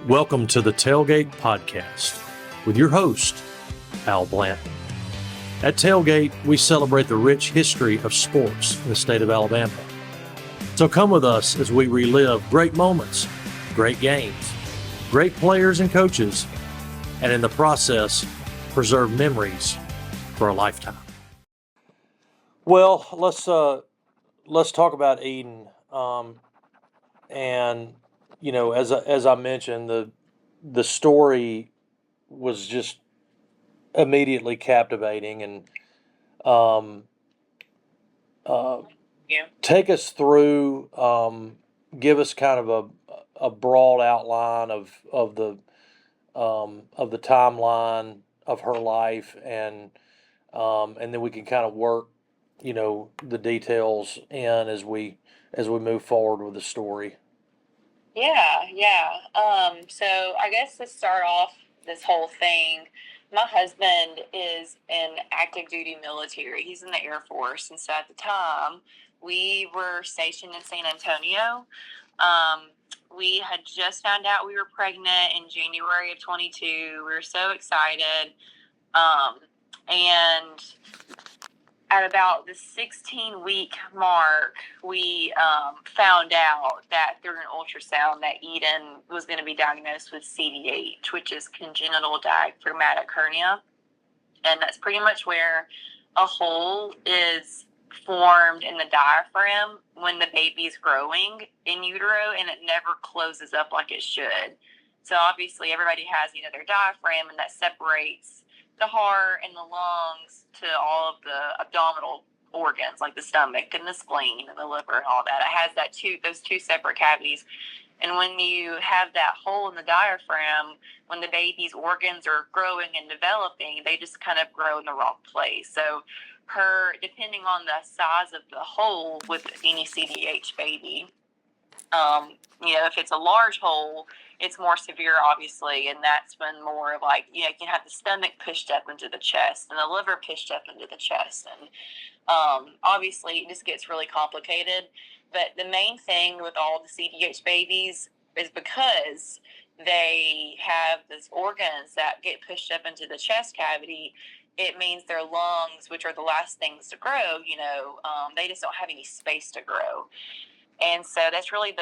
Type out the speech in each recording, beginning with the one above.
Welcome to the Talegate podcast with your host, Al Blanton. At Talegate, we celebrate the rich history of sports in the state of Alabama. So come with us as we relive great moments, great games, great players and coaches, and in the process, preserve memories for a lifetime. Well, let's talk about Eden. And you know, as I mentioned, the story was just immediately captivating, and um, take us through, give us kind of a broad outline of the timeline of her life, and then we can kind of work, you know, the details in as we move forward with the story. Yeah. So I guess to start off this whole thing, my husband is in active duty military. He's in the Air Force. And so at the time, we were stationed in San Antonio. We had just found out we were pregnant in January of 22. We were so excited. And at about the 16-week mark, we found out that through an ultrasound that Eden was going to be diagnosed with CDH, which is Congenital Diaphragmatic Hernia. And that's pretty much where a hole is formed in the diaphragm when the baby's growing in utero, and it never closes up like it should. So obviously everybody has, their diaphragm, and that separates the heart and the lungs to all of the abdominal organs, like the stomach and the spleen and the liver and all that. It has those two separate cavities. And when you have that hole in the diaphragm, when the baby's organs are growing and developing, they just kind of grow in the wrong place. So depending on the size of the hole with any CDH baby, if it's a large hole, it's more severe, obviously, and that's when more of you can have the stomach pushed up into the chest and the liver pushed up into the chest, and obviously it just gets really complicated. But the main thing with all the CDH babies is because they have these organs that get pushed up into the chest cavity, it means their lungs, which are the last things to grow, they just don't have any space to grow. And so that's really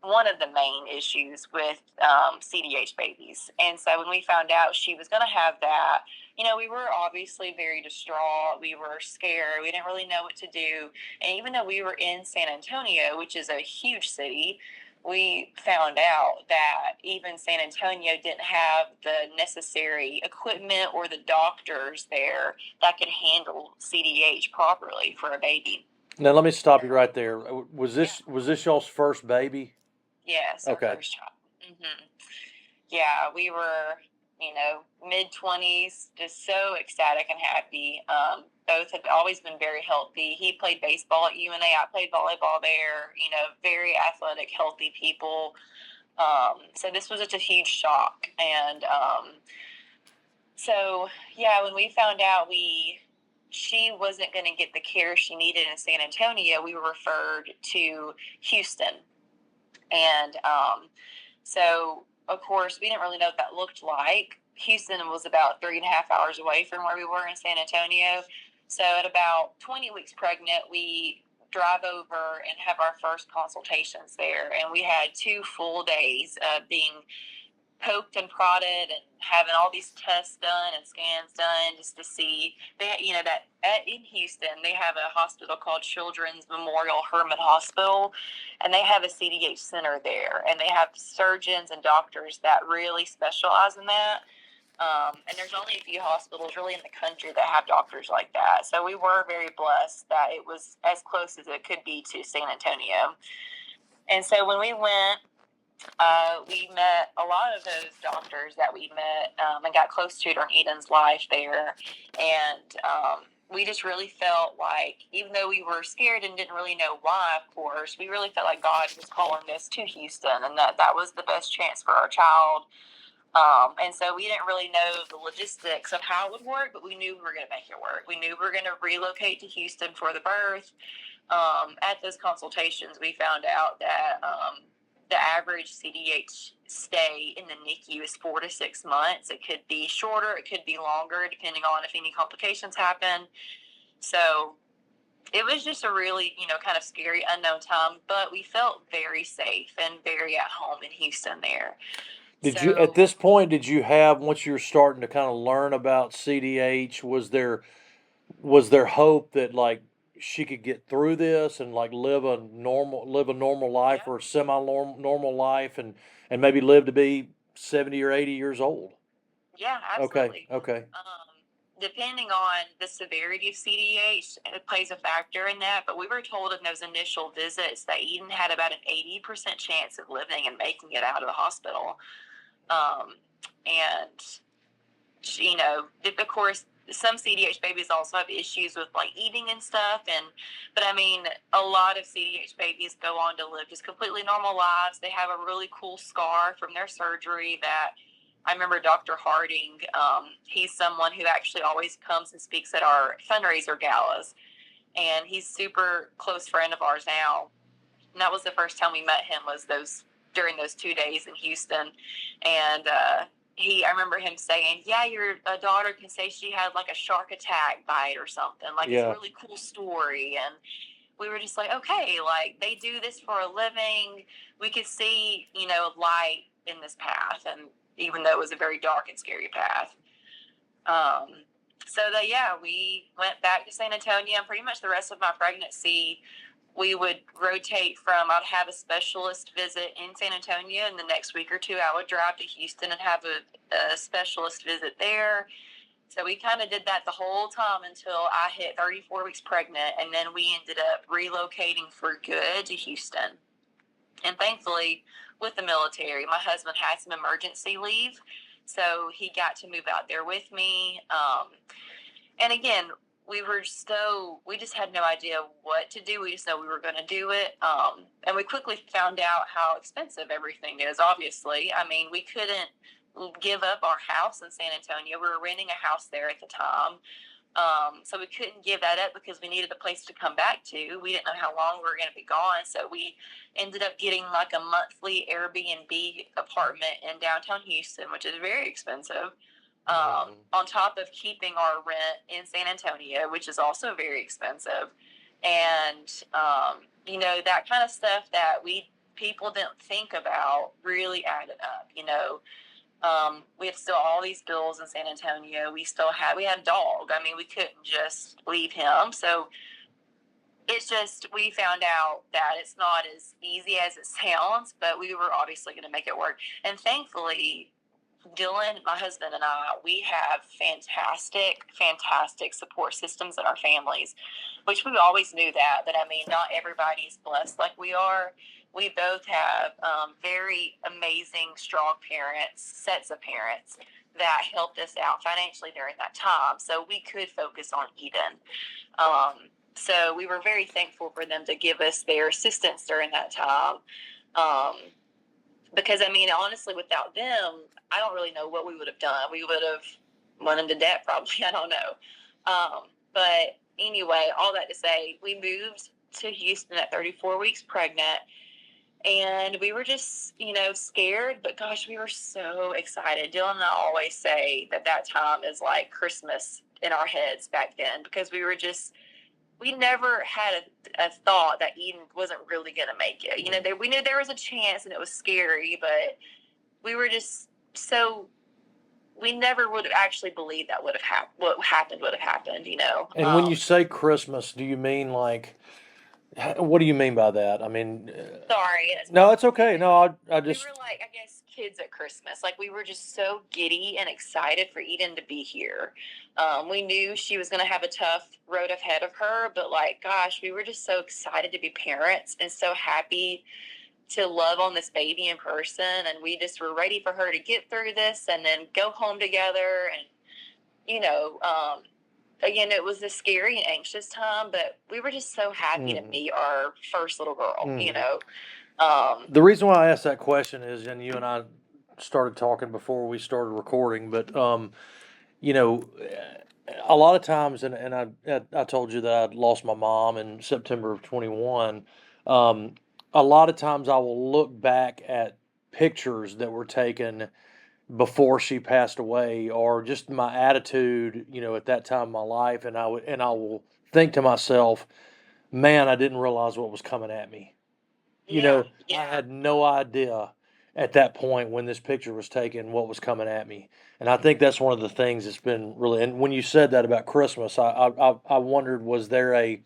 one of the main issues with CDH babies. And so when we found out she was going to have that, we were obviously very distraught. We were scared. We didn't really know what to do. And even though we were in San Antonio, which is a huge city, we found out that even San Antonio didn't have the necessary equipment or the doctors there that could handle CDH properly for a baby. Now let me stop you right there. Was this y'all's first baby? Yes, our first child. Mm-hmm. Yeah, we were, mid-20s, just so ecstatic and happy. Both have always been very healthy. He played baseball at UNA. I played volleyball there. Very athletic, healthy people. So this was just a huge shock. And when we found out she wasn't going to get the care she needed in San Antonio, we were referred to Houston. And so, of course, we didn't really know what that looked like. Houston was about 3.5 hours away from where we were in San Antonio. So at about 20 weeks pregnant, we drive over and have our first consultations there. And we had 2 full days of being poked and prodded and having all these tests done and scans done just to see in Houston they have a hospital called Children's Memorial Hermann Hospital, and they have a CDH center there, and they have surgeons and doctors that really specialize in that. And there's only a few hospitals really in the country that have doctors like that. So we were very blessed that it was as close as it could be to San Antonio. And so when we went, we met a lot of those doctors that we met and got close to during Eden's life there. And we just really felt like, even though we were scared and didn't really know why, of course, we really felt like God was calling us to Houston, and that was the best chance for our child. And so we didn't really know the logistics of how it would work, but we knew we were going to make it work. We knew we were going to relocate to Houston for the birth. At those consultations, we found out that the average CDH stay in the NICU is 4 to 6 months. It could be shorter, it could be longer, depending on if any complications happen. So it was just a really, kind of scary, unknown time, but we felt very safe and very at home in Houston there. At this point, did you have, once you were starting to kind of learn about CDH, was there hope that like she could get through this and like live a normal life, or a semi-normal life, and maybe live to be 70 or 80 years old? Yeah, absolutely. Okay. Depending on the severity of CDH, it plays a factor in that. But we were told in those initial visits that Eden had about an 80% chance of living and making it out of the hospital. And, of course, some CDH babies also have issues with like eating and stuff. But I mean, a lot of CDH babies go on to live just completely normal lives. They have a really cool scar from their surgery that I remember Dr. Harding. He's someone who actually always comes and speaks at our fundraiser galas. And he's super close friend of ours now. And that was the first time we met him, was during those 2 days in Houston. And I remember him saying, yeah, your daughter can say she had like a shark attack bite or something. Like, it's a really cool story. And we were just like, okay, like they do this for a living. We could see, light in this path. And even though it was a very dark and scary path. We went back to San Antonio, and pretty much the rest of my pregnancy, we would rotate from, I'd have a specialist visit in San Antonio, and the next week or two I would drive to Houston and have a specialist visit there. So we kind of did that the whole time until I hit 34 weeks pregnant, and then we ended up relocating for good to Houston. And thankfully, with the military, my husband had some emergency leave, so he got to move out there with me. And again, we just had no idea what to do. We just know we were going to do it. And we quickly found out how expensive everything is, obviously. I mean, we couldn't give up our house in San Antonio. We were renting a house there at the time. So we couldn't give that up because we needed a place to come back to. We didn't know how long we were going to be gone. So we ended up getting like a monthly Airbnb apartment in downtown Houston, which is very expensive. On top of keeping our rent in San Antonio, which is also very expensive. And, that kind of stuff that people didn't think about really added up, we had still all these bills in San Antonio. We had a dog. I mean, we couldn't just leave him. So it's just, we found out that it's not as easy as it sounds, but we were obviously going to make it work. And thankfully, Dylan, my husband, and I, we have fantastic support systems in our families, which we always knew that. But I mean, not everybody's blessed like we are. We both have very amazing, strong sets of parents that helped us out financially during that time, so we could focus on Eden. So we were very thankful for them to give us their assistance during that time. Because, I mean, honestly, without them, I don't really know what we would have done. We would have went into debt probably. I don't know. But anyway, all that to say, we moved to Houston at 34 weeks pregnant. And we were just, scared. But, gosh, we were so excited. Dylan and I always say that time is like Christmas in our heads back then. Because we never had a thought that Eden wasn't really going to make it. We knew there was a chance, and it was scary, but we were just we never would have actually believed that what happened would have happened, And when you say Christmas, do you mean like, what do you mean by that? I mean, sorry. No, it's okay. No, I just. We were like, I guess, kids at Christmas. Like, we were just so giddy and excited for Eden to be here. We knew she was going to have a tough road ahead of her, but like, gosh, we were just so excited to be parents and so happy to love on this baby in person. And we just were ready for her to get through this and then go home together. And, again, it was a scary and anxious time, but we were just so happy to meet our first little girl, The reason why I asked that question is, and you and I started talking before we started recording, but, a lot of times, and I told you that I'd lost my mom in September of 21. a lot of times I will look back at pictures that were taken before she passed away, or just my attitude, at that time in my life, and I will think to myself, man, I didn't realize what was coming at me. Yeah, I yeah, had no idea at that point when this picture was taken what was coming at me. And I think that's one of the things that's been really. And when you said that about Christmas, I wondered, was there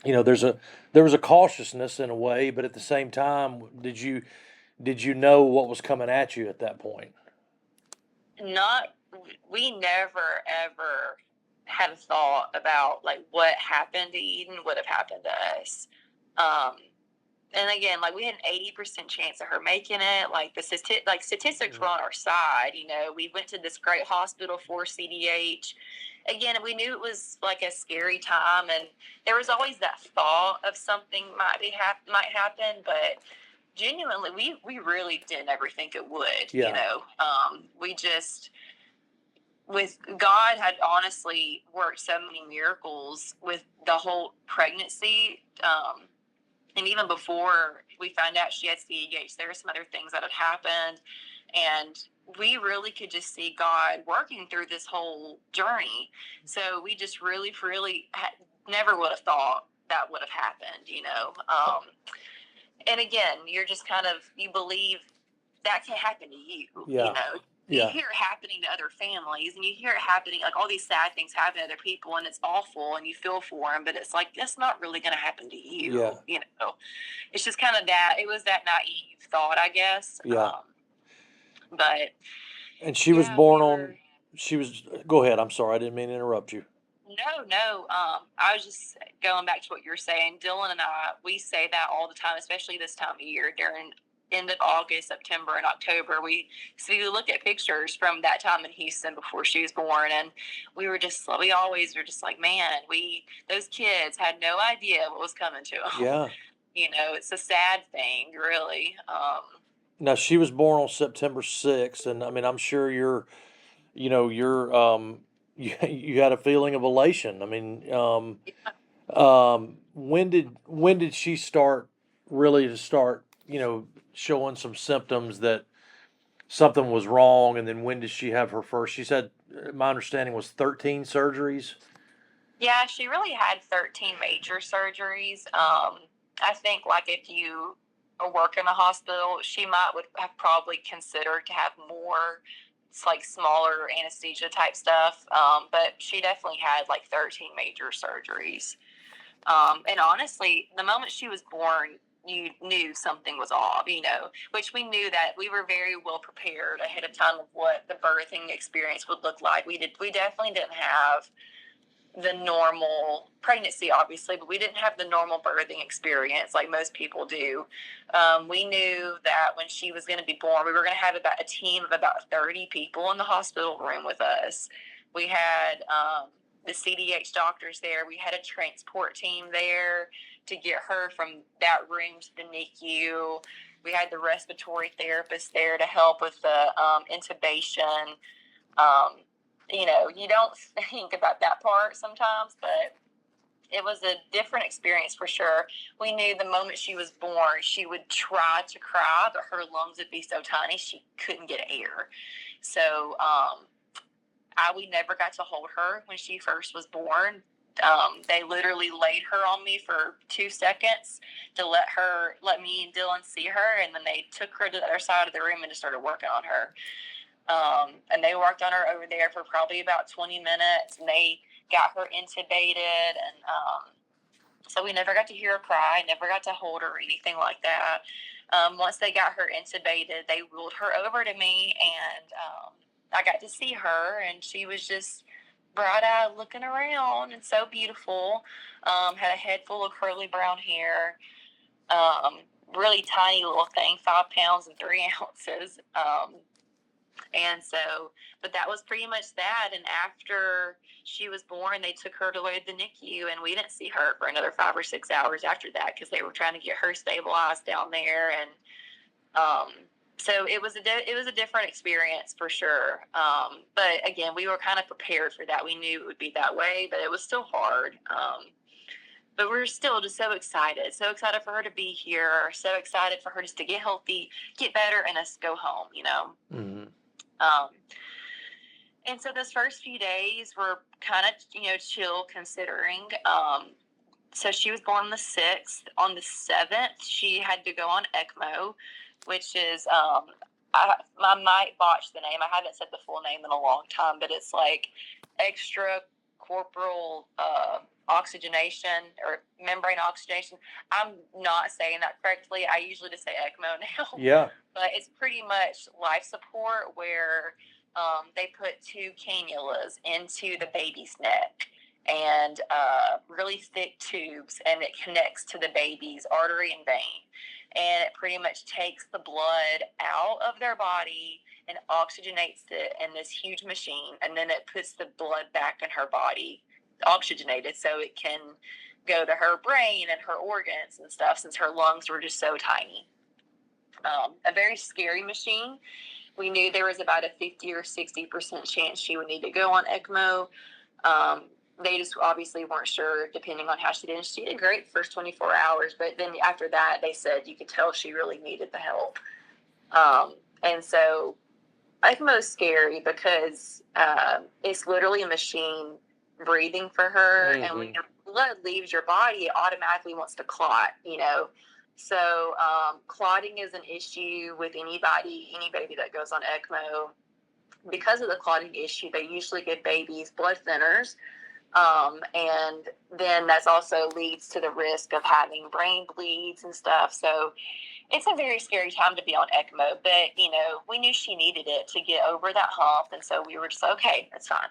there's there was a cautiousness in a way, but at the same time, did you know what was coming at you at that point? not we never ever had a thought about like what happened to Eden would have happened to us. Um, and again, like we had an 80% chance of her making it. Like statistics were on our side. We went to this great hospital for CDH. Again, we knew it was like a scary time, and there was always that thought of something might happen, but genuinely, we really didn't ever think it would. Yeah. We just with God had honestly worked so many miracles with the whole pregnancy. And even before we found out she had CEH, there were some other things that had happened. And we really could just see God working through this whole journey. So we just really, really never would have thought that would have happened. And again, you're just you believe that can happen to you. Yeah. You hear it happening to other families, and you hear it happening, like all these sad things happen to other people, and it's awful, and you feel for them, but it's like, that's not really going to happen to you. Yeah. It's just kind of that, it was that naive thought, I guess. Yeah. But. And she was born go ahead. I'm sorry. I didn't mean to interrupt you. No. I was just going back to what you're saying. Dylan and I, we say that all the time, especially this time of year during end of August, September, and October. We look at pictures from that time in Houston before she was born, and we always were just like, man, those kids had no idea what was coming to them. Yeah. It's a sad thing, really. Now she was born on September 6th, and I mean, I'm sure you're you had a feeling of elation. I mean, when did she start showing some symptoms that something was wrong, and then when did she have her first? She said, my understanding was 13 surgeries. Yeah, she really had 13 major surgeries. I think like if you work in a hospital, she would have probably considered to have more. It's like smaller anesthesia type stuff. But she definitely had like 13 major surgeries. And honestly, the moment she was born, you knew something was off, which we knew that we were very well prepared ahead of time of what the birthing experience would look like. We definitely didn't have the normal pregnancy, obviously, but we didn't have the normal birthing experience like most people do. We knew that when she was going to be born, we were going to have about a team of about 30 people in the hospital room with us. We had the CDH doctors there. We had a transport team there to get her from that room to the NICU. We had the respiratory therapist there to help with the intubation. You don't think about that part sometimes, but it was a different experience for sure. We knew the moment she was born, she would try to cry, but her lungs would be so tiny she couldn't get air. So we never got to hold her when she first was born. They literally laid her on me for 2 seconds to let me and Dylan see her, and then they took her to the other side of the room and just started working on her. And they worked on her over there for probably about 20 minutes, and they got her intubated. And so we never got to hear her cry, never got to hold her or anything like that. Once they got her intubated, they wheeled her over to me, and I got to see her, and she was just bright-eyed looking around and so beautiful. Had a head full of curly brown hair. Really tiny little thing, 5 pounds and 3 ounces. And so, but that was pretty much that. And after she was born, they took her to the NICU, and we didn't see her for another 5 or 6 hours after that because they were trying to get her stabilized down there. And so it was a different experience for sure. But again, we were kind of prepared for that. We knew it would be that way, but it was still hard. But we're still just so excited for her to be here, so excited for her just to get healthy, get better, and us go home, Mm-hmm. And so those first few days were kind of, chill considering. So she was born on the 6th. On the 7th, she had to go on ECMO, which is, I might botch the name. I haven't said the full name in a long time, but it's like extracorporeal oxygenation or membrane oxygenation. I'm not saying that correctly. I usually just say ECMO now. Yeah. But it's pretty much life support where they put 2 cannulas into the baby's neck and really thick tubes, and it connects to the baby's artery and vein. And it pretty much takes the blood out of their body and oxygenates it in this huge machine, and then it puts the blood back in her body, oxygenated, so it can go to her brain and her organs and stuff, since her lungs were just so tiny. A very scary machine. We knew there was about a 50 or 60% chance she would need to go on ECMO. They just obviously weren't sure, depending on how she did. She did great the first 24 hours, but then after that, they said you could tell she really needed the help. And so ECMO is scary because it's literally a machine breathing for her, and when your blood leaves your body, it automatically wants to clot, So clotting is an issue with any baby that goes on ECMO. Because of the clotting issue, they usually give babies blood thinners, and then that also leads to the risk of having brain bleeds and stuff. So it's a very scary time to be on ECMO, but, we knew she needed it to get over that hump, and so we were just like, okay, that's fine.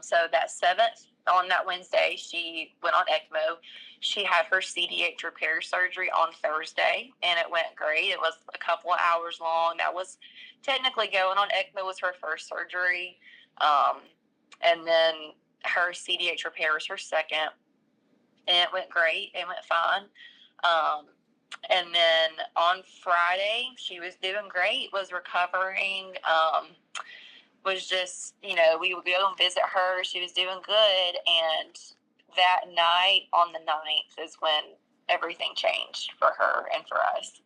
So that 7th, on that Wednesday, she went on ECMO. She had her CDH repair surgery on Thursday, and it went great. It was a couple of hours long. That was technically going on ECMO was her first surgery. And then her CDH repair was her second, and it went great. It went fine. And then on Friday, she was doing great, was recovering, was just, we would go and visit her. She was doing good. And that night on the 9th is when everything changed for her and for us.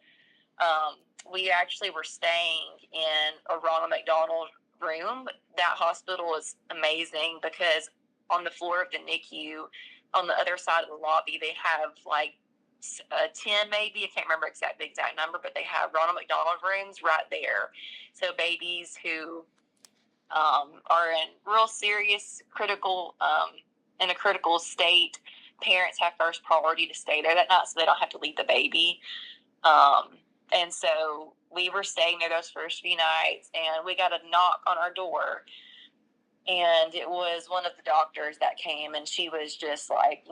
We actually were staying in a Ronald McDonald room. That hospital is amazing because on the floor of the NICU, on the other side of the lobby, they have like 10 maybe, I can't remember the exact number, but they have Ronald McDonald rooms right there. So babies who are in real serious in a critical state, parents have first priority to stay there that night so they don't have to leave the baby. And so we were staying there those first few nights, and we got a knock on our door, and it was one of the doctors that came, and she was just like,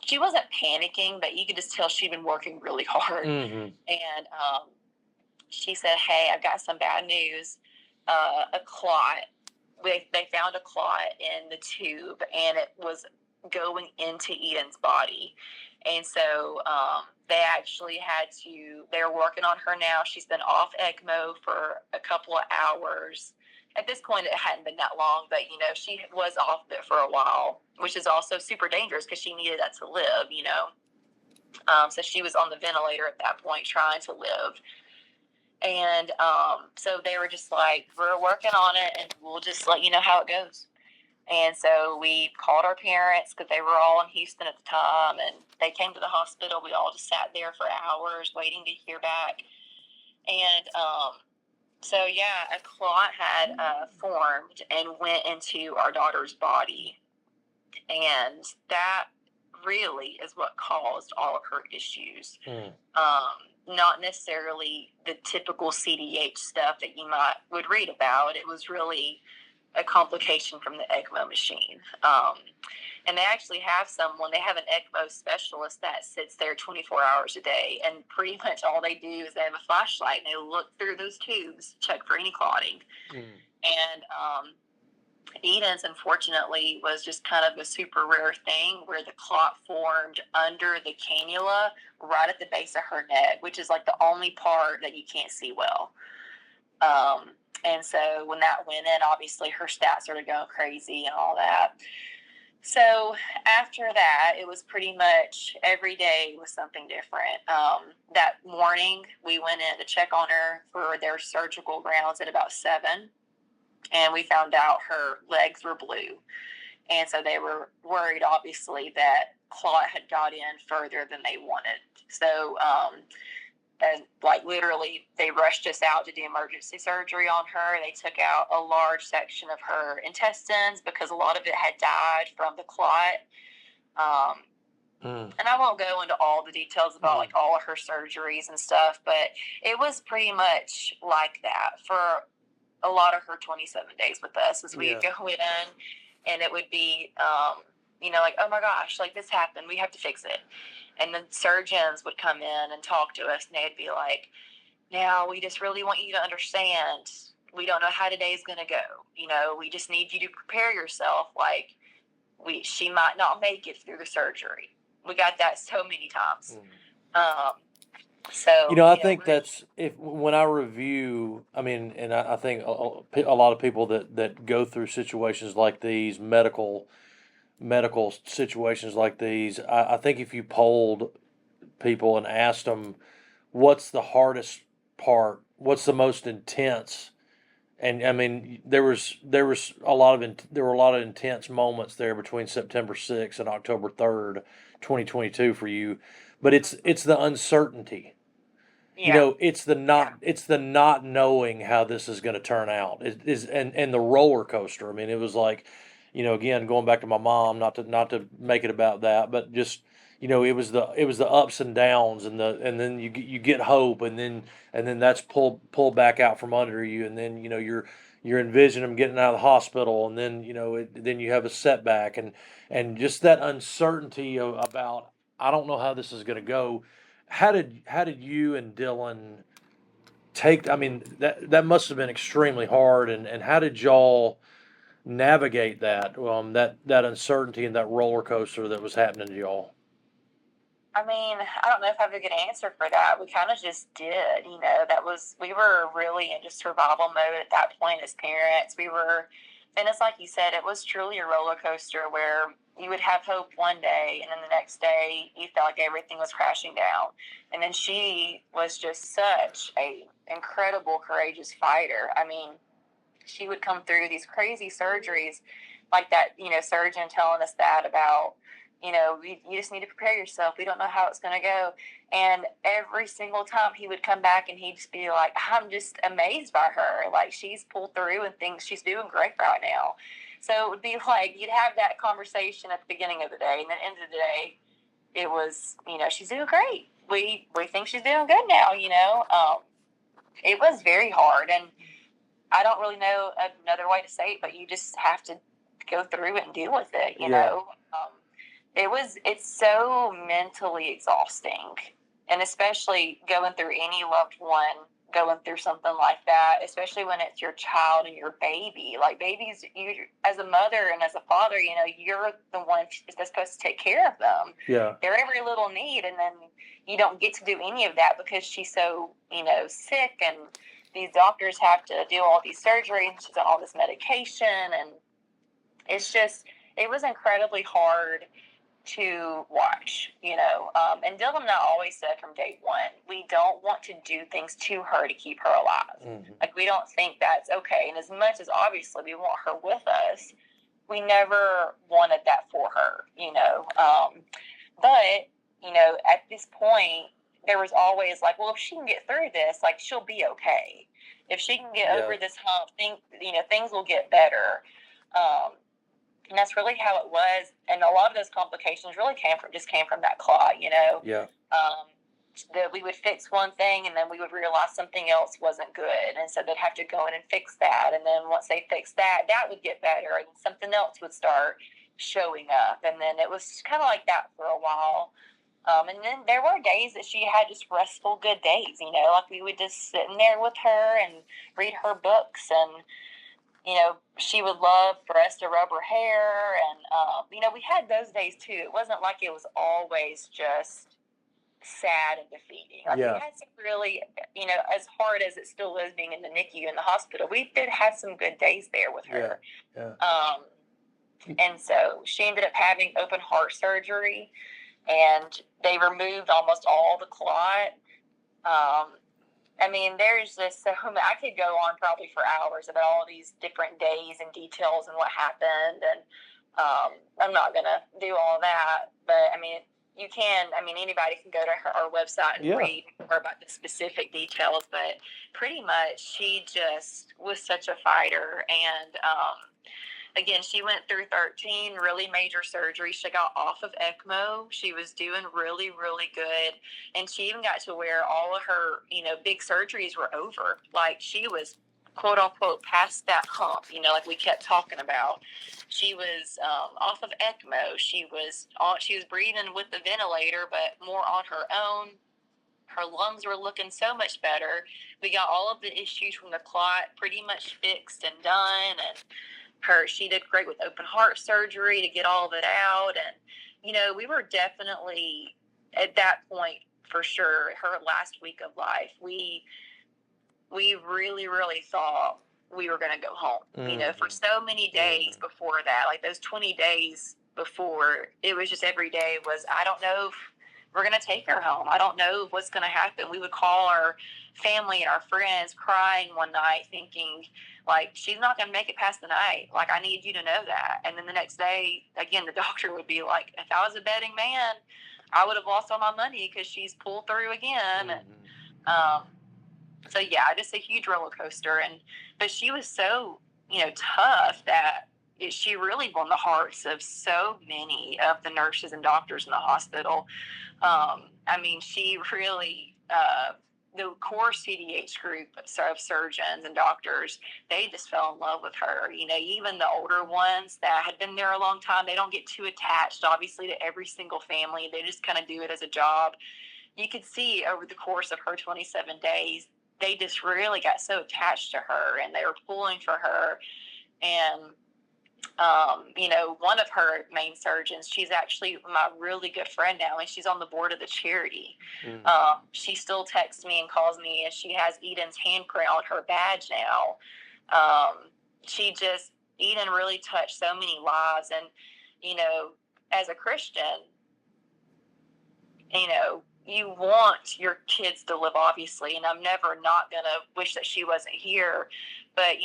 she wasn't panicking, but you could just tell she'd been working really hard. Mm-hmm. And she said, hey, I've got some bad news. A clot. They found a clot in the tube, and it was going into Eden's body. And so they actually they're working on her now. She's been off ECMO for a couple of hours. At this point, it hadn't been that long, but, she was off it for a while, which is also super dangerous because she needed that to live, So she was on the ventilator at that point trying to live. And so they were just like, we're working on it, and we'll just let you know how it goes. And so we called our parents because they were all in Houston at the time, and they came to the hospital. We all just sat there for hours waiting to hear back. And so, a clot had formed and went into our daughter's body. And that really is what caused all of her issues. Not necessarily the typical CDH stuff that you would read about. It was really a complication from the ECMO machine. And they actually have they have an ECMO specialist that sits there 24 hours a day, and pretty much all they do is they have a flashlight and they look through those tubes, check for any clotting. And Eden's, unfortunately, was just kind of a super rare thing where the clot formed under the cannula right at the base of her neck, which is like the only part that you can't see well. And so when that went in, obviously her stats started going crazy and all that. So after that, it was pretty much every day was something different. That morning, we went in to check on her for their surgical rounds at about 7, and we found out her legs were blue. And so they were worried, obviously, that clot had got in further than they wanted. So, and like literally, they rushed us out to do emergency surgery on her. They took out a large section of her intestines because a lot of it had died from the clot. And I won't go into all the details about like all of her surgeries and stuff, but it was pretty much like that for a lot of her 27 days with us, as we'd go in, and it would be, like, oh my gosh, like this happened, we have to fix it. And the surgeons would come in and talk to us, and they'd be like, now we just really want you to understand, we don't know how today's going to go. We just need you to prepare yourself. Like, she might not make it through the surgery. We got that so many times. I think that's when I review. I mean, and I think a lot of people that go through situations like these, medical situations like these. I think if you polled people and asked them, what's the hardest part? What's the most intense? And I mean, there were a lot of intense moments there between September 6th and October 3rd, 2022 for you, but it's the uncertainty. It's the not knowing how this is going to turn out. It is and the roller coaster. I mean, it was like, again, going back to my mom, not to make it about that, but just it was the ups and downs, and then you get hope, and then that's pulled back out from under you, and then you're envisioning them getting out of the hospital, and then then you have a setback, and just that uncertainty about, I don't know how this is going to go. How did you and Dylan take? I mean, that must have been extremely hard, and how did y'all navigate that that uncertainty and that roller coaster that was happening to y'all? I mean, I don't know if I have a good answer for that. We kind of just did, we were really into survival mode at that point as parents. And it's like you said, it was truly a roller coaster where you would have hope one day, and then the next day you felt like everything was crashing down. And then she was just such a incredible, courageous fighter. I mean, she would come through these crazy surgeries like that, surgeon telling us that about, you just need to prepare yourself. We don't know how it's going to go. And every single time he would come back and he'd just be like, I'm just amazed by her. Like, she's pulled through and thinks she's doing great right now. So it would be like, you'd have that conversation at the beginning of the day, and then at the end of the day, it was, she's doing great. We think she's doing good now, It was very hard, and I don't really know another way to say it, but you just have to go through it and deal with it, you know. It's so mentally exhausting, and especially going through any loved one going through something like that, especially when it's your child and your baby. Like, babies, you as a mother and as a father, you're the one that's supposed to take care of them. Yeah. Their every little need, and then you don't get to do any of that because she's so, sick, and these doctors have to do all these surgeries, and she's on all this medication, and it was incredibly hard to watch, and Dylan and I always said from day one, we don't want to do things to her to keep her alive. Mm-hmm. Like, we don't think that's okay. And as much as obviously we want her with us, we never wanted that for her, but, at this point, there was always like, well, if she can get through this, like, she'll be okay. If she can get over this hump, things will get better. And that's really how it was. And a lot of those complications really came from that clot, Yeah. That we would fix one thing, and then we would realize something else wasn't good. And so they'd have to go in and fix that. And then once they fixed that, that would get better, and something else would start showing up. And then it was kind of like that for a while. And then there were days that she had just restful, good days, like we would just sit in there with her and read her books, and she would love for us to rub her hair, and, we had those days too. It wasn't like it was always just sad and defeating. Like, we had some really, as hard as it still is being in the NICU in the hospital, we did have some good days there with her. Yeah. And so she ended up having open heart surgery, and they removed almost all the clot. I mean, there's just so many. I could go on probably for hours about all these different days and details and what happened. And I'm not going to do all that. But, I mean, you can. I mean, anybody can go to our website and read more about the specific details. But pretty much she just was such a fighter. And, again, she went through 13 really major surgeries. She got off of ECMO. She was doing really, really good. And she even got to where all of her, big surgeries were over. Like, she was, quote unquote, past that hump, like we kept talking about. She was off of ECMO. She was breathing with the ventilator, but more on her own. Her lungs were looking so much better. We got all of the issues from the clot pretty much fixed and done. And she did great with open heart surgery to get all of it out. And, we were definitely at that point, for sure, her last week of life, we really, really thought we were going to go home. For so many days before that, like those 20 days before, it was just every day was, I don't know if we're going to take her home. I don't know what's going to happen. We would call our family and our friends crying one night thinking, like, she's not going to make it past the night. Like, I need you to know that. And then the next day, again, the doctor would be like, if I was a betting man, I would have lost all my money because she's pulled through again. And, so, yeah, just a huge roller coaster. But she was so, tough that she really won the hearts of so many of the nurses and doctors in the hospital. I mean, she really, the core CDH group of surgeons and doctors, they just fell in love with her. Even the older ones that had been there a long time, they don't get too attached, obviously, to every single family. They just kind of do it as a job. You could see over the course of her 27 days, they just really got so attached to her, and they were pulling for her. And one of her main surgeons, she's actually my really good friend now, and she's on the board of the charity. She still texts me and calls me, and she has Eden's handprint on her badge now. Eden really touched so many lives. And, as a Christian, you want your kids to live, obviously, and I'm never not going to wish that she wasn't here. But,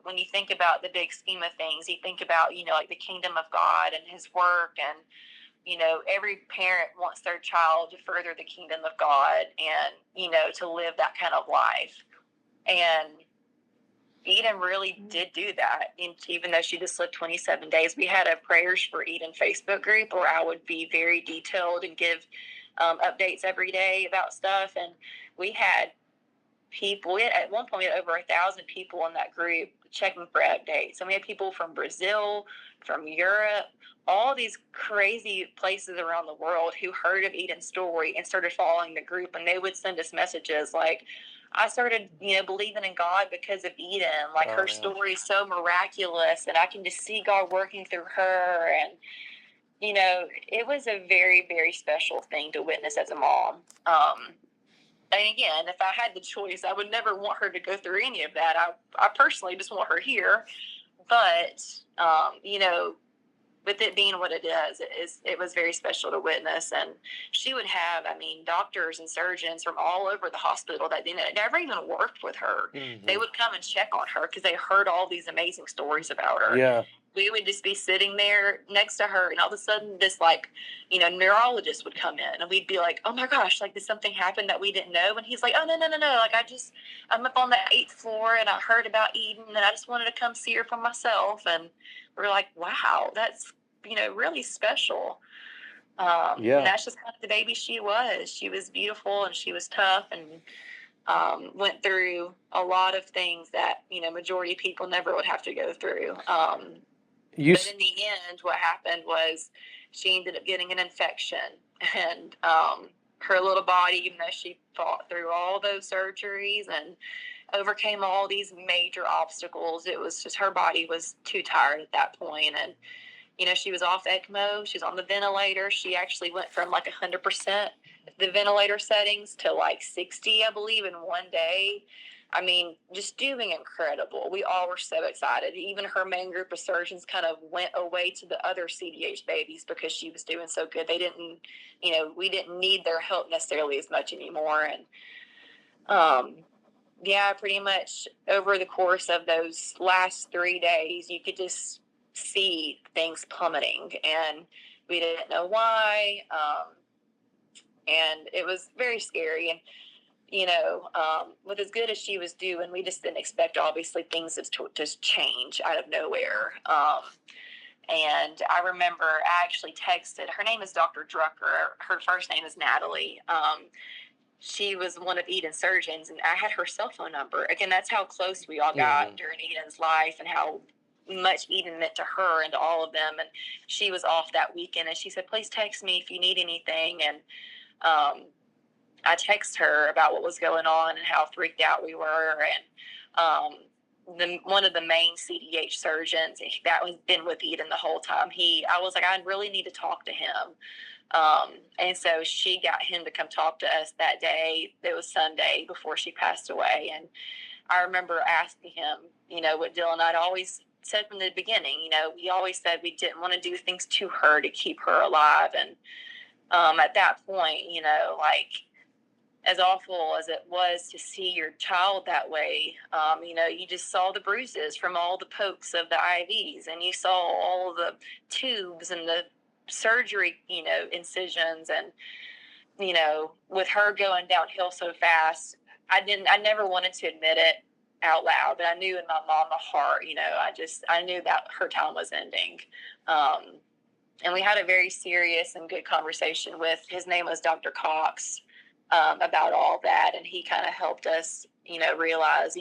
when you think about the big scheme of things, you think about, like the kingdom of God and his work. And, every parent wants their child to further the kingdom of God and, to live that kind of life. And Eden really did do that. And even though she just lived 27 days, we had a Prayers for Eden Facebook group where I would be very detailed and give updates every day about stuff. And we had people, at one point we had over 1,000 people in that group checking for updates. And we had people from Brazil, from Europe, all these crazy places around the world who heard of Eden's story and started following the group. And they would send us messages like, I started, believing in God because of Eden. Like, her story is so miraculous, and I can just see God working through her. And it was a very, very special thing to witness as a mom. And again, if I had the choice, I would never want her to go through any of that. I personally just want her here. But, with it being what it is, it was very special to witness. And she would have, doctors and surgeons from all over the hospital that never even worked with her. Mm-hmm. They would come and check on her because they heard all these amazing stories about her. Yeah. We would just be sitting there next to her, and all of a sudden this, neurologist would come in, and we'd be like, oh my gosh, did something happen that we didn't know? And he's like, oh, no. I'm up on the 8th floor, and I heard about Eden, and I just wanted to come see her for myself. And we're like, wow, that's, really special. And that's just kind of the baby she was. She was beautiful, and she was tough, and went through a lot of things that, majority of people never would have to go through. But in the end, what happened was she ended up getting an infection, and her little body, even though she fought through all those surgeries and overcame all these major obstacles, it was just her body was too tired at that point. And, she was off ECMO. She was on the ventilator. She actually went from 100% the ventilator settings to 60, I believe, in one day. I mean, just doing incredible. We all were so excited. Even her main group of surgeons kind of went away to the other CDH babies because she was doing so good. They didn't, we didn't need their help necessarily as much anymore. And, yeah, pretty much over the course of those last 3 days, you could just see things plummeting, and we didn't know why. And it was very scary. And with as good as she was doing, we just didn't expect, obviously, things to just change out of nowhere. And I remember I actually texted, her name is Dr. Drucker. Her first name is Natalie. She was one of Eden's surgeons, and I had her cell phone number. Again, that's how close we all got during Eden's life, and how much Eden meant to her and to all of them. And she was off that weekend, and she said, please text me if you need anything. And I texted her about what was going on and how freaked out we were. And one of the main CDH surgeons that was been with Eden the whole time, I was like, I really need to talk to him. And so she got him to come talk to us that day. It was Sunday before she passed away. And I remember asking him, what Dylan and I'd always said from the beginning. We always said we didn't want to do things to her to keep her alive. And at that point, as awful as it was to see your child that way, you just saw the bruises from all the pokes of the IVs, and you saw all the tubes and the surgery, incisions. And, with her going downhill so fast, I never wanted to admit it out loud, but I knew in my mama heart, I knew that her time was ending. And we had a very serious and good conversation his name was Dr. Cox, about all that. And he kind of helped us, realize,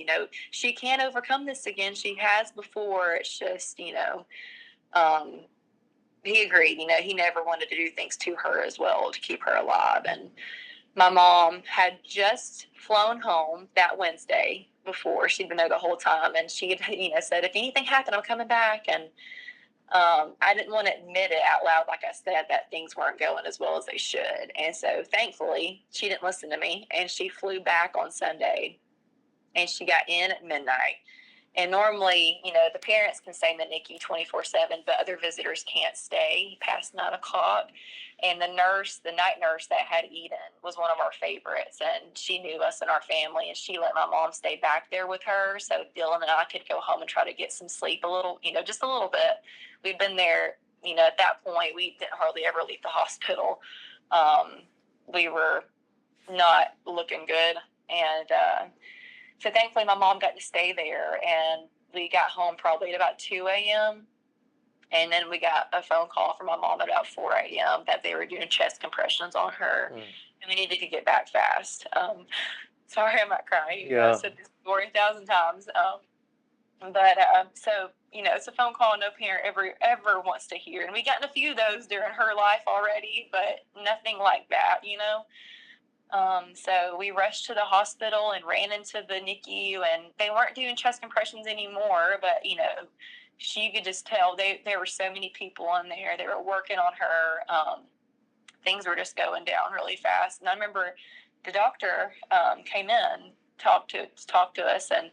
she can overcome this again. She has before. It's just, he agreed, he never wanted to do things to her as well to keep her alive. And my mom had just flown home that Wednesday before. She'd been there the whole time. And she had, said, if anything happened, I'm coming back. And I didn't want to admit it out loud, like I said, that things weren't going as well as they should. And so thankfully, she didn't listen to me, and she flew back on Sunday, and she got in at midnight. And normally, the parents can stay in the NICU 24/7, but other visitors can't stay past 9 o'clock. And the night nurse that had Eden was one of our favorites, and she knew us and our family, and she let my mom stay back there with her so Dylan and I could go home and try to get some sleep a little, just a little bit. We'd been there, at that point, we didn't hardly ever leave the hospital. We were not looking good. And so thankfully my mom got to stay there, and we got home probably at about 2 a.m. And then we got a phone call from my mom at about 4 a.m. that they were doing chest compressions on her, and we needed to get back fast. Sorry, I'm not crying. I said this 40,000 times. So, it's a phone call no parent ever wants to hear. And we gotten a few of those during her life already, but nothing like that, So we rushed to the hospital and ran into the NICU, and they weren't doing chest compressions anymore, but, she could just tell there were so many people in there. They were working on her. Things were just going down really fast. And I remember the doctor came in, talked to us, and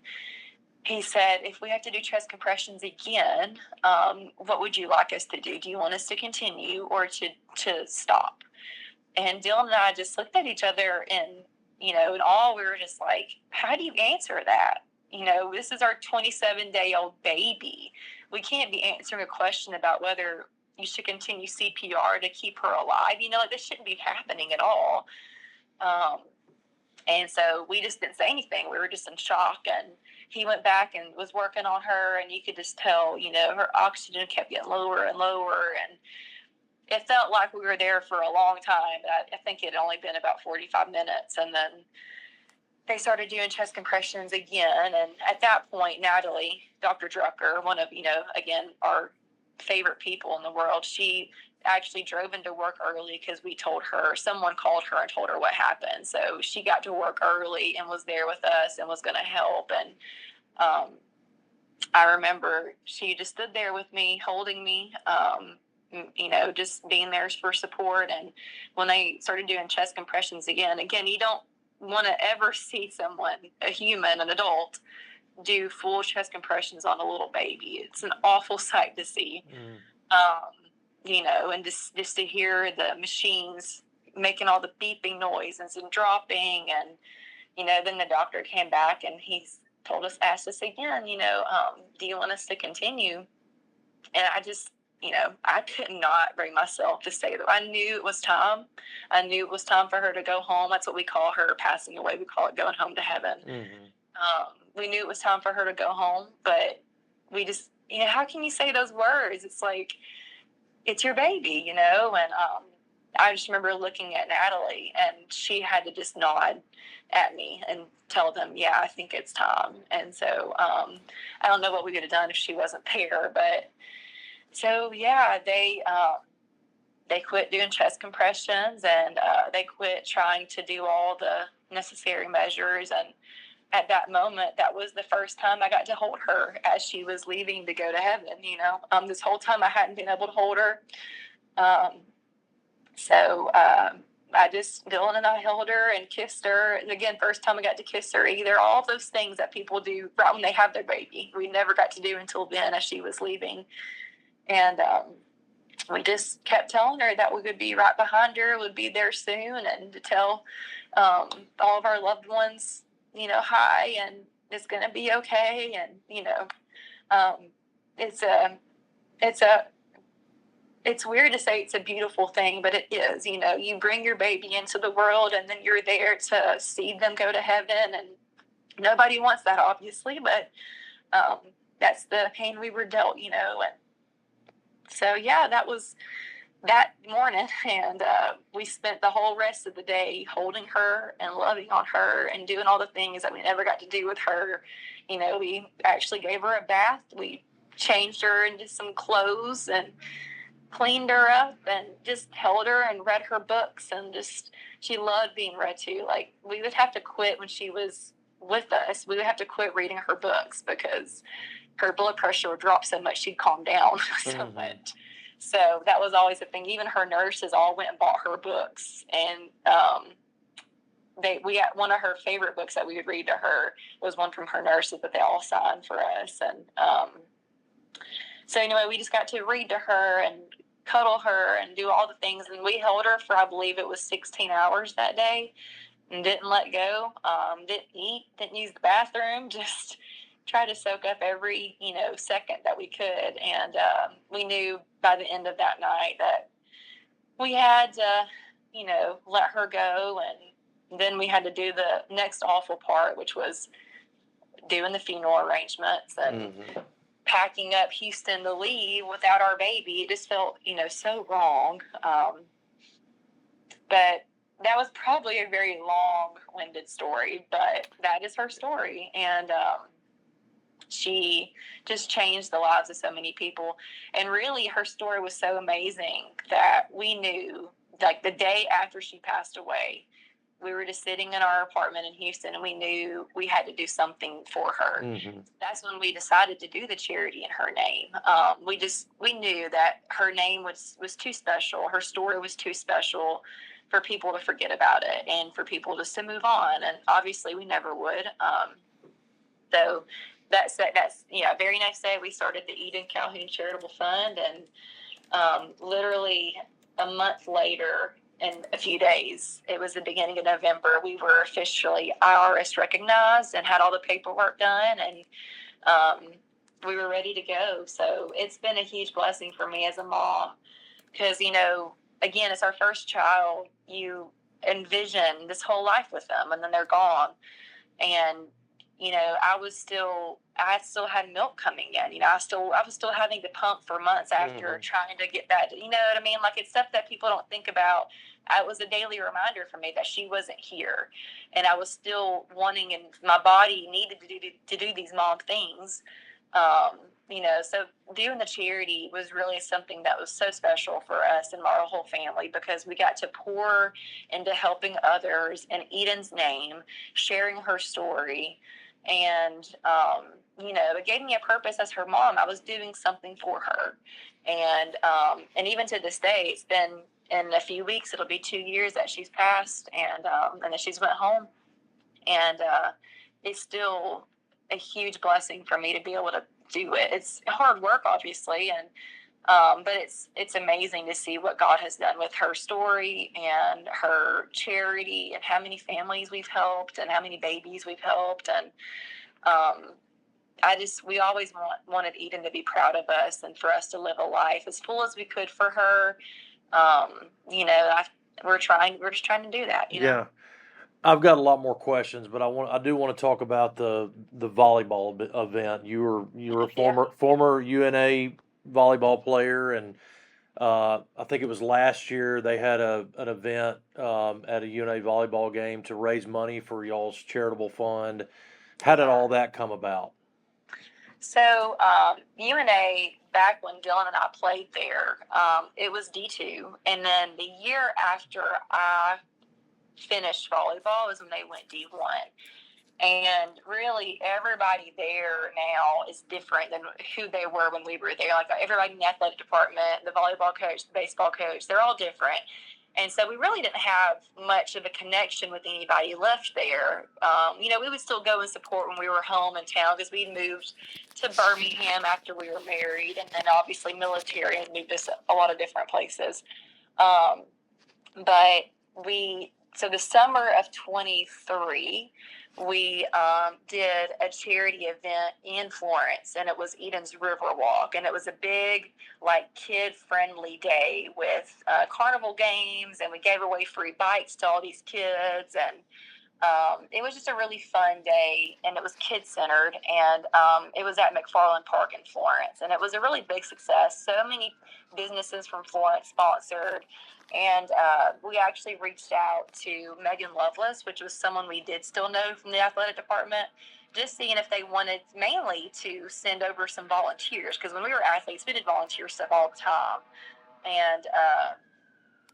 he said, if we have to do chest compressions again, what would you like us to do? Do you want us to continue or to stop? And Dylan and I just looked at each other, and, in all, we were just like, how do you answer that? This is our 27-day-old baby. We can't be answering a question about whether you should continue CPR to keep her alive. This shouldn't be happening at all. And so we just didn't say anything. We were just in shock. And he went back and was working on her, and you could just tell, her oxygen kept getting lower and lower. And it felt like we were there for a long time. I think it had only been about 45 minutes. And then they started doing chest compressions again. And at that point, Natalie, Dr. Drucker, one of, again, our favorite people in the world, she actually drove into work early because someone called her and told her what happened. So she got to work early and was there with us and was going to help. And I remember she just stood there with me, holding me, just being there for support. And when they started doing chest compressions again, you don't want to ever see someone, a human, an adult, do full chest compressions on a little baby. It's an awful sight to see. And just to hear the machines making all the beeping noises and dropping, and then the doctor came back and he asked us again, do you want us to continue? And I just, I could not bring myself to say that. I knew it was time. I knew it was time for her to go home. That's what we call her passing away. We call it going home to heaven. We knew it was time for her to go home, but we just, how can you say those words? It's like, it's your baby, and I just remember looking at Natalie, and she had to just nod at me and tell them, yeah, I think it's time. And so I don't know what we would have done if she wasn't there, but so yeah, they quit doing chest compressions, and they quit trying to do all the necessary measures. And at that moment, that was the first time I got to hold her as she was leaving to go to heaven. This whole time I hadn't been able to hold her. Dylan and I held her and kissed her. And again, first time I got to kiss her either. All of those things that people do right when they have their baby, we never got to do until then as she was leaving. And we just kept telling her that we would be right behind her, would be there soon, and to tell all of our loved ones, hi, and it's going to be okay. And, it's weird to say it's a beautiful thing, but it is. You bring your baby into the world, and then you're there to see them go to heaven, and nobody wants that, obviously, but that's the pain we were dealt, and so, yeah, that was that morning, and we spent the whole rest of the day holding her and loving on her and doing all the things that we never got to do with her. We actually gave her a bath. We changed her into some clothes and cleaned her up and just held her and read her books, and just, she loved being read to. Like, we would have to quit when she was with us. We would have to quit reading her books because her blood pressure would drop so much she'd calm down so much. So that was always a thing. Even her nurses all went and bought her books, and we had one of her favorite books that we would read to her was one from her nurses that they all signed for us. And so anyway, we just got to read to her and cuddle her and do all the things, and we held her for, I believe it was 16 hours that day, and didn't let go. Didn't eat, didn't use the bathroom, just try to soak up every second that we could. And we knew by the end of that night that we had to let her go, and then we had to do the next awful part, which was doing the funeral arrangements and packing up Houston to leave without our baby. It just felt so wrong. But that was probably a very long-winded story, but that is her story. And she just changed the lives of so many people. And really, her story was so amazing that we knew, like, the day after she passed away, we were just sitting in our apartment in Houston, and we knew we had to do something for her. That's when we decided to do the charity in her name. We knew that her name was too special. Her story was too special for people to forget about it and for people just to move on. And obviously we never would. So that's very next day we started the Eden Calhoun Charitable Fund. And literally a month later, in a few days, it was the beginning of November, we were officially IRS recognized and had all the paperwork done, and we were ready to go. So it's been a huge blessing for me as a mom, because, again, it's our first child. You envision this whole life with them, and then they're gone. And I still had milk coming in. I was still having to pump for months after trying to get that. You know what I mean? Like, it's stuff that people don't think about. It was a daily reminder for me that she wasn't here, and I was still wanting, and my body needed to do these mom things. So doing the charity was really something that was so special for us and our whole family, because we got to pour into helping others in Eden's name, sharing her story. And, it gave me a purpose as her mom. I was doing something for her. And even to this day, it's been, in a few weeks, it'll be 2 years that she's passed, and then she's went home. And it's still a huge blessing for me to be able to do it. It's hard work, obviously, and but it's amazing to see what God has done with her story and her charity, and how many families we've helped and how many babies we've helped. And we always wanted Eden to be proud of us and for us to live a life as full as we could for her. We're just trying to do that. Yeah. I've got a lot more questions, but I do want to talk about the volleyball event. You were a former UNA volleyball player, and I think it was last year they had an event at a UNA volleyball game to raise money for y'all's charitable fund. How did all that come about? So UNA, back when Dylan and I played there, it was D2, and then the year after I finished volleyball was when they went D1. And really, everybody there now is different than who they were when we were there. Like everybody in the athletic department, the volleyball coach, the baseball coach, they're all different. And so we really didn't have much of a connection with anybody left there. We would still go and support when we were home in town, because we moved to Birmingham after we were married, and then obviously military, and moved us a lot of different places. So the summer of 23, we did a charity event in Florence, and it was Eden's River Walk, and it was a big, kid-friendly day with carnival games, and we gave away free bikes to all these kids, and it was just a really fun day, and it was kid-centered, and it was at McFarland Park in Florence, and it was a really big success. So many businesses from Florence sponsored. And we actually reached out to Megan Lovelace, which was someone we did still know from the athletic department, just seeing if they wanted mainly to send over some volunteers, because when we were athletes, we did volunteer stuff all the time. And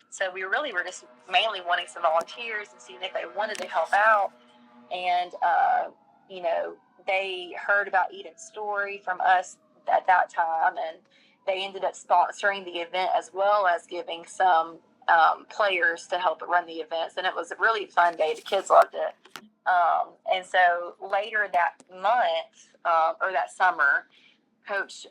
so we really were just mainly wanting some volunteers and seeing if they wanted to help out. And, they heard about Eden's story from us at that time, and they ended up sponsoring the event, as well as giving some players to help run the events. And it was a really fun day. The kids loved it. And so later that month, or that summer, Coach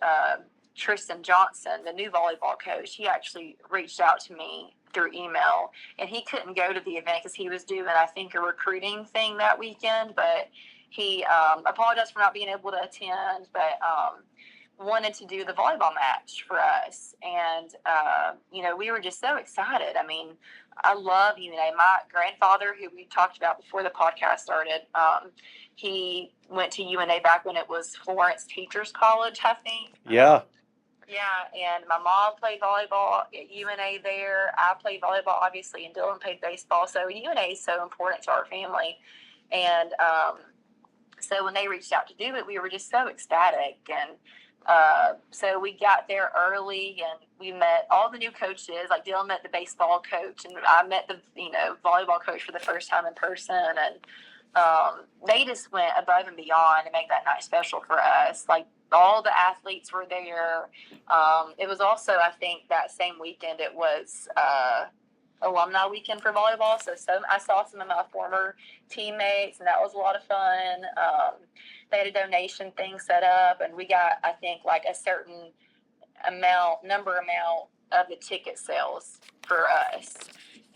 Tristan Johnson, the new volleyball coach, he actually reached out to me through email, and he couldn't go to the event because he was doing, I think, a recruiting thing that weekend, but he apologized for not being able to attend, but wanted to do the volleyball match for us. And we were just so excited. I mean, I love UNA. My grandfather, who we talked about before the podcast started, he went to UNA back when it was Florence Teachers College, I think. Yeah. And my mom played volleyball at UNA there. I played volleyball, obviously, and Dylan played baseball. So UNA is so important to our family. And so when they reached out to do it, we were just so ecstatic. And so we got there early, and we met all the new coaches. Like Dylan met the baseball coach, and I met the volleyball coach for the first time in person. And they just went above and beyond to make that night special for us. Like all the athletes were there. It was also, I think, that same weekend, it was alumni weekend for volleyball. So I saw some of my former teammates, and that was a lot of fun. They had a donation thing set up, and we got, I think, a certain number amount of the ticket sales for us.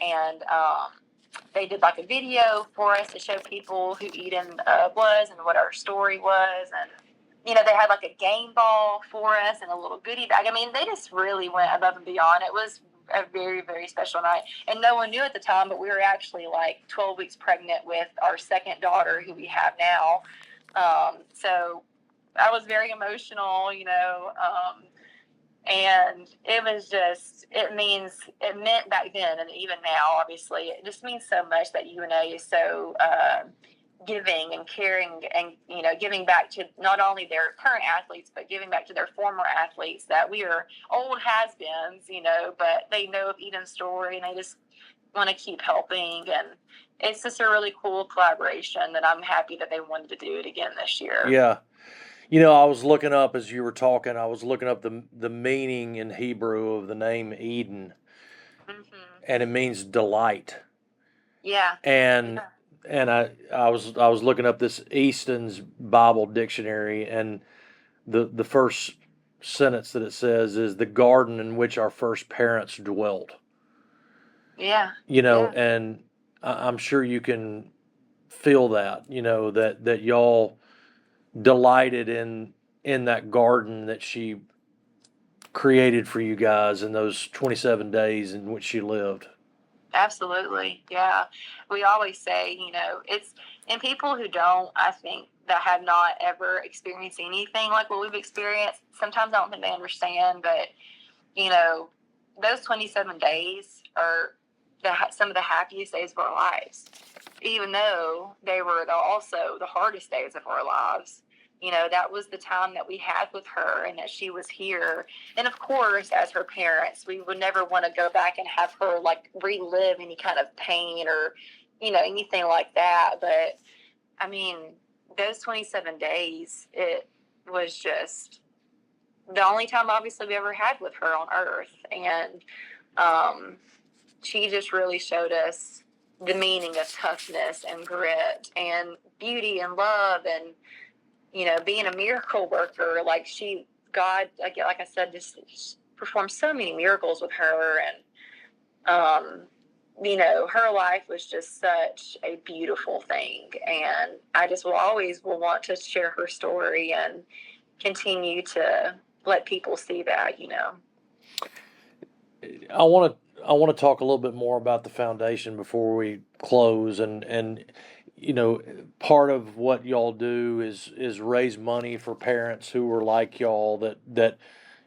And they did a video for us to show people who Eden was and what our story was. And, they had a game ball for us and a little goodie bag. I mean, they just really went above and beyond. It was a very, very special night. And no one knew at the time, but we were actually 12 weeks pregnant with our second daughter, who we have now. So I was very emotional, and it was just, it meant back then, and even now, obviously, it just means so much that UNA is so giving and caring, and giving back to not only their current athletes, but giving back to their former athletes, that we are old has-beens, but they know of Eden's story, and they just want to keep helping. And it's just a really cool collaboration that I'm happy that they wanted to do it again this year. Yeah. I was looking up, as you were talking, I was looking up the meaning in Hebrew of the name Eden. Mm-hmm. And it means delight. Yeah. And and I was looking up this Easton's Bible dictionary, and the first sentence that it says is the garden in which our first parents dwelt. Yeah. You know, Yeah. and I'm sure you can feel that. You know that y'all delighted in that garden that she created for you guys in those 27 days in which she lived. Absolutely. Yeah. We always say, it's, and people who don't, I think, that have not ever experienced anything like what we've experienced, sometimes I don't think they understand, but, those 27 days are some of the happiest days of our lives, even though they were also the hardest days of our lives. That was the time that we had with her and that she was here. And of course, as her parents, we would never want to go back and have her like relive any kind of pain or, anything like that. But I mean, those 27 days, it was just the only time obviously we ever had with her on earth. And she just really showed us the meaning of toughness and grit and beauty and love and, being a miracle worker. Like God, like I said, just performed so many miracles with her. And, her life was just such a beautiful thing. And I just will want to share her story and continue to let people see that. I want to talk a little bit more about the foundation before we close, and part of what y'all do is raise money for parents who are like y'all that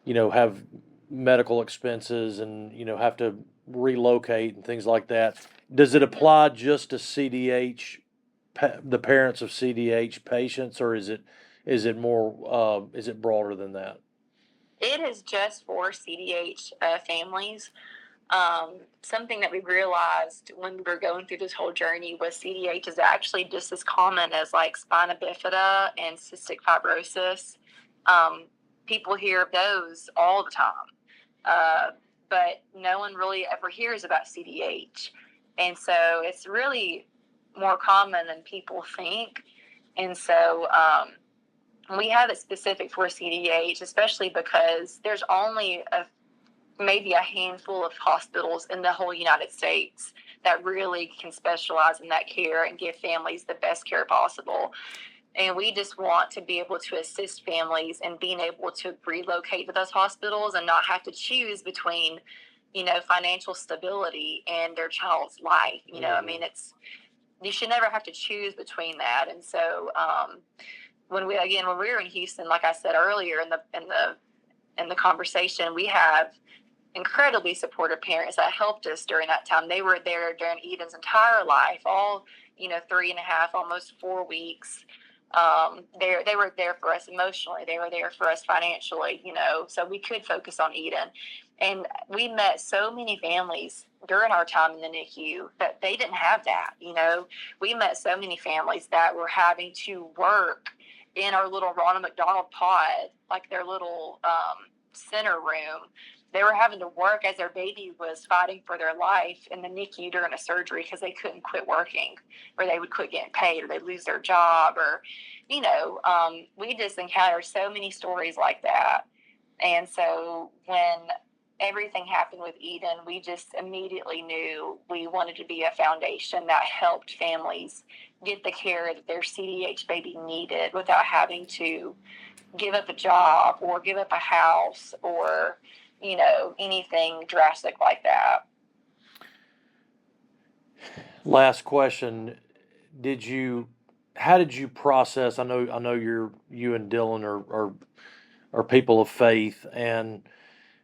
have medical expenses and have to relocate and things like that. Does it apply just to CDH, the parents of CDH patients, or is it more is it broader than that? It is just for CDH families. Something that we realized when we were going through this whole journey was CDH is actually just as common as like spina bifida and cystic fibrosis. People hear of those all the time, but no one really ever hears about CDH. And so it's really more common than people think. And so we have it specific for CDH, especially because there's only maybe a handful of hospitals in the whole United States that really can specialize in that care and give families the best care possible. And we just want to be able to assist families in being able to relocate to those hospitals and not have to choose between, financial stability and their child's life. I mean, you should never have to choose between that. And so, when we were in Houston, like I said earlier in the conversation, we have incredibly supportive parents that helped us during that time. They were there during Eden's entire life, all 3.5, almost 4 weeks. They were there for us emotionally. They were there for us financially, so we could focus on Eden. And we met so many families during our time in the NICU that they didn't have that. We met so many families that were having to work in our little Ronald McDonald pod, like their little center room. They were having to work as their baby was fighting for their life in the NICU during a surgery because they couldn't quit working, or they would quit getting paid, or they'd lose their job, or, we just encountered so many stories like that. And so when everything happened with Eden, we just immediately knew we wanted to be a foundation that helped families get the care that their CDH baby needed without having to give up a job or give up a house or anything drastic like that. Last question. How did you process? I know you and Dylan are people of faith, and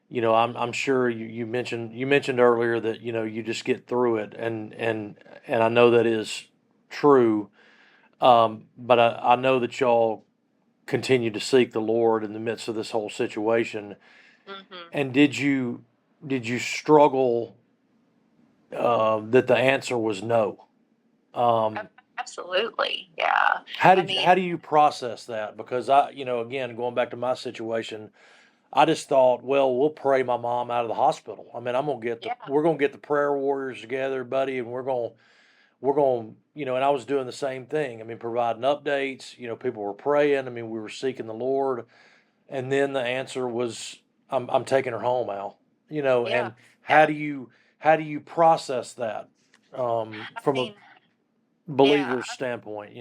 I'm sure you mentioned earlier that you just get through it, and I know that is true. But I know that y'all continue to seek the Lord in the midst of this whole situation. Mm-hmm. And did you struggle that the answer was no? Absolutely, yeah. How do you process that? Because again, going back to my situation, I just thought, well, we'll pray my mom out of the hospital. I mean, we're gonna get the prayer warriors together, buddy, and we're going, and I was doing the same thing. I mean, providing updates, people were praying. I mean, we were seeking the Lord. And then the answer was, I'm taking her home, Al. Yeah. And how Yeah. do you process that I from a mean, yeah, believer's standpoint?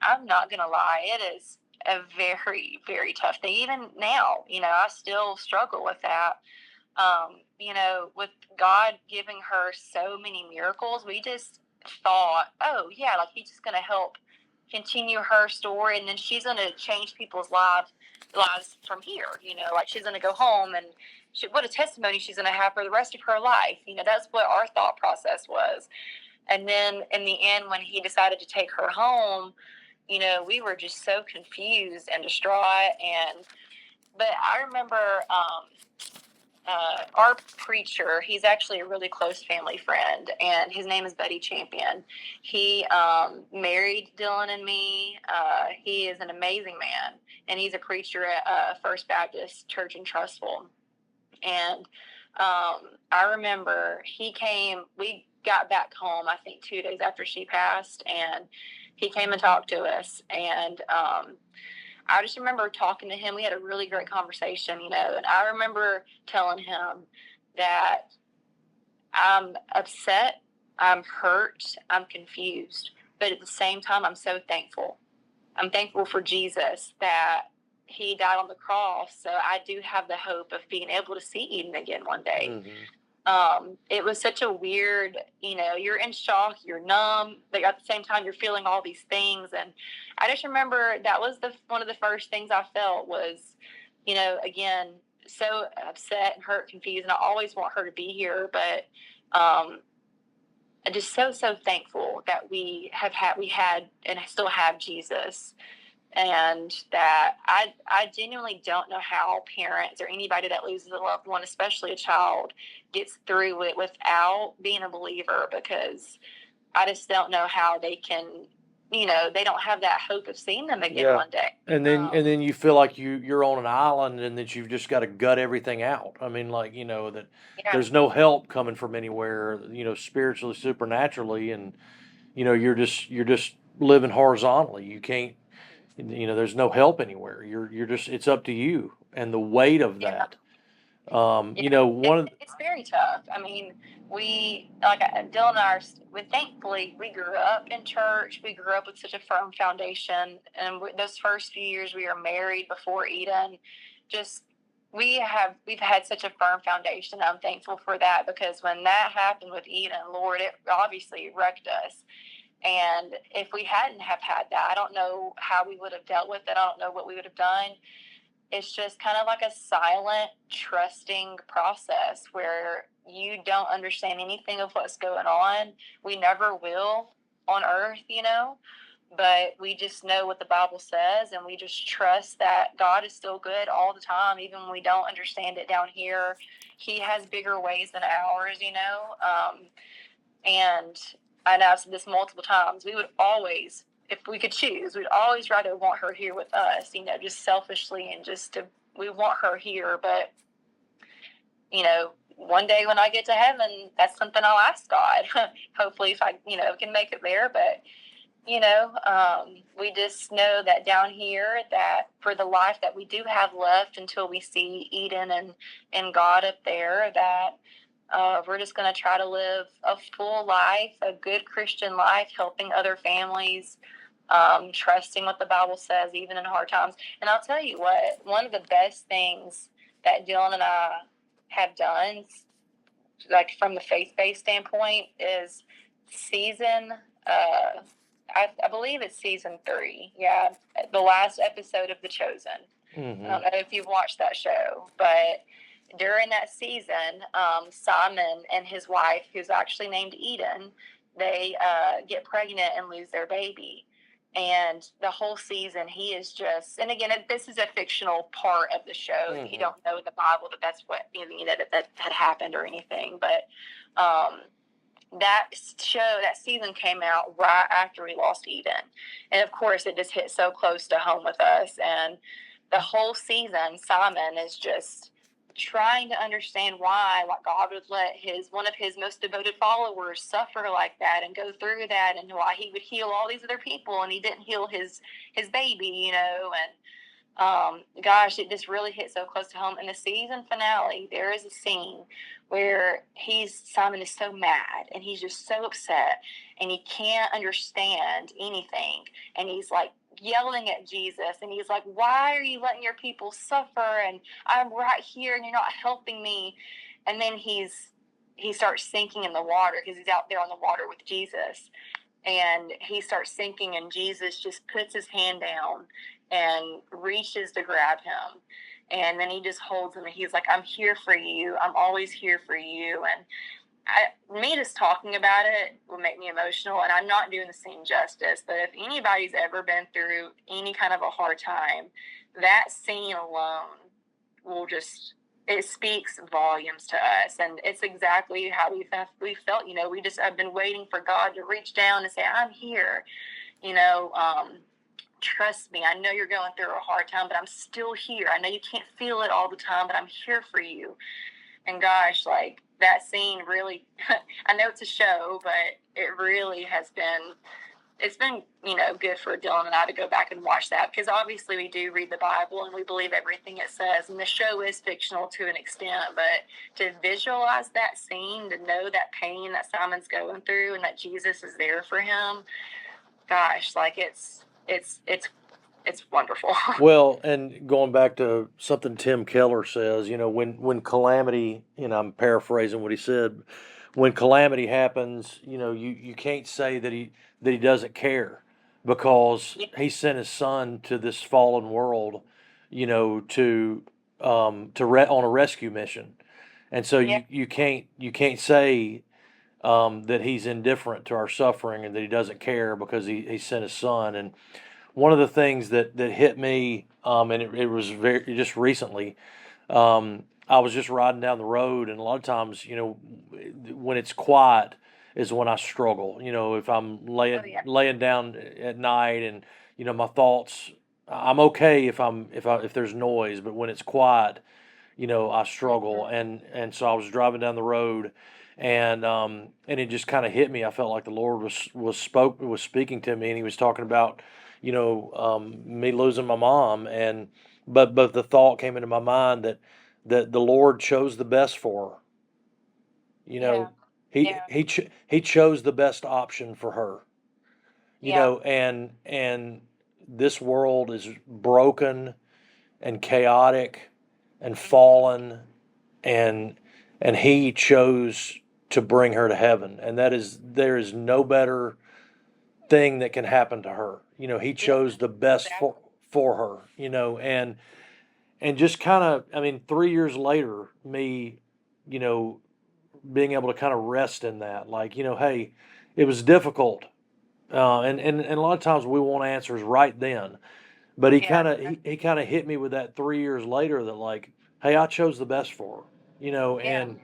I'm not gonna lie, it is a very, very tough thing. Even now, I still struggle with that. With God giving her so many miracles, we just thought, oh yeah, like He's just gonna help continue her story, and then she's gonna change people's lives from here. Like she's gonna go home, and what a testimony she's gonna have for the rest of her life. That's what our thought process was. And then in the end, when He decided to take her home, we were just so confused and distraught. But I remember our preacher, he's actually a really close family friend, and his name is Buddy Champion. He married Dylan and me. He is an amazing man, and he's a preacher at First Baptist Church in Trustful. And I remember we got back home, I think 2 days after she passed, and he came and talked to us. And I just remember talking to him. We had a really great conversation, and I remember telling him that I'm upset, I'm hurt, I'm confused, but at the same time, I'm so thankful. I'm thankful for Jesus, that He died on the cross, so I do have the hope of being able to see Eden again one day. It was such a weird, you're in shock, you're numb, but at the same time you're feeling all these things. And I just remember that was one of the first things I felt was, again, so upset and hurt, confused, and I always want her to be here, but I'm just so thankful that we had and still have Jesus. And that I genuinely don't know how parents or anybody that loses a loved one, especially a child, gets through it without being a believer, because I just don't know how they can, they don't have that hope of seeing them again one day. And then you feel like you're on an island, and that you've just got to gut everything out. I mean, like, that there's no help coming from anywhere, spiritually, supernaturally, and you're just living horizontally. You can't, there's no help anywhere. You're just, it's up to you and the weight of that. It's very tough. I mean, Dylan and I, thankfully, we grew up in church. We grew up with such a firm foundation. And those first few years we were married before Eden, we've had such a firm foundation. I'm thankful for that, because when that happened with Eden, Lord, it obviously wrecked us. And if we hadn't have had that, I don't know how we would have dealt with it. I don't know what we would have done. It's just kind of like a silent, trusting process where you don't understand anything of what's going on. We never will on earth, but we just know what the Bible says, and we just trust that God is still good all the time, even when we don't understand it down here. He has bigger ways than ours, and I know I've said this multiple times, we would always, if we could choose, we'd always rather want her here with us, just selfishly, and we want her here. But, one day when I get to heaven, that's something I'll ask God. Hopefully if I, can make it there. But, we just know that down here, that for the life that we do have left until we see Eden and God up there, that we're just going to try to live a full life, a good Christian life, helping other families, trusting what the Bible says, even in hard times. And I'll tell you what, one of the best things that Dylan and I have done, like from the faith-based standpoint, is I believe it's season 3. Yeah, the last episode of The Chosen. Mm-hmm. I don't know if you've watched that show, but during that season, Simon and his wife, who's actually named Eden, they get pregnant and lose their baby. And the whole season, he is just, and again, this is a fictional part of the show. Mm-hmm. You don't know in the Bible that's what, that had happened or anything. But that season came out right after we lost Eden. And of course, it just hit so close to home with us. And the whole season, Simon is just trying to understand why, like, God would let one of his most devoted followers suffer like that and go through that, and why he would heal all these other people and he didn't heal his baby, you know. And gosh, it just really hit so close to home. In the season finale, there is a scene where Simon is so mad and he's just so upset and he can't understand anything, and he's like yelling at Jesus, and he's like, why are you letting your people suffer, and I'm right here and you're not helping me. And then he starts sinking in the water, because he's out there on the water with Jesus, and he starts sinking, and Jesus just puts his hand down and reaches to grab him, and then he just holds him, and he's like, I'm here for you, I'm always here for you. And me just talking about it will make me emotional, and I'm not doing the scene justice, but if anybody's ever been through any kind of a hard time, that scene alone will just, it speaks volumes to us. And it's exactly how we felt, you know. I've been waiting for God to reach down and say, I'm here, you know. Trust me, I know you're going through a hard time, but I'm still here. I know you can't feel it all the time, but I'm here for you. And gosh, like, that scene really, I know it's a show, but it really has been, it's been, you know, good for Dylan and I to go back and watch that, because obviously we do read the Bible and we believe everything it says, and the show is fictional to an extent, but to visualize that scene, to know that pain that Simon's going through and that Jesus is there for him, gosh, like, it's wonderful. Well, and going back to something Tim Keller says, you know, when calamity, you know, I'm paraphrasing what he said, when calamity happens, you know, you can't say that he doesn't care, because he sent his son to this fallen world, you know, on a rescue mission. And so you can't say that he's indifferent to our suffering and that he doesn't care, because he sent his son. And one of the things that hit me, and it was very just recently, I was just riding down the road, and a lot of times, you know, when it's quiet is when I struggle. You know, if I'm laying down at night, and you know, my thoughts, I'm okay if there's noise, but when it's quiet, you know, I struggle. And so I was driving down the road, and it just kind of hit me. I felt like the Lord was speaking to me, and he was talking about, you know, me losing my mom, but the thought came into my mind that the Lord chose the best for her. You know, he chose the best option for her. You know, and this world is broken and chaotic and fallen, and he chose to bring her to heaven, and there is no better thing that can happen to her. You know, he chose the best for her, you know, and just kind of, I mean, 3 years later, me, you know, being able to kind of rest in that, like, you know, hey, it was difficult. And a lot of times we want answers right then, but he kind of hit me with that 3 years later, that like, hey, I chose the best for her, you know. And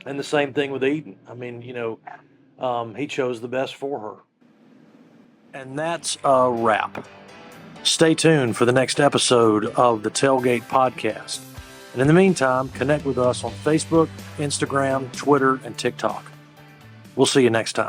the same thing with Eden. I mean, you know, he chose the best for her. And that's a wrap. Stay tuned for the next episode of the Tailgate Podcast. And in the meantime, connect with us on Facebook, Instagram, Twitter, and TikTok. We'll see you next time.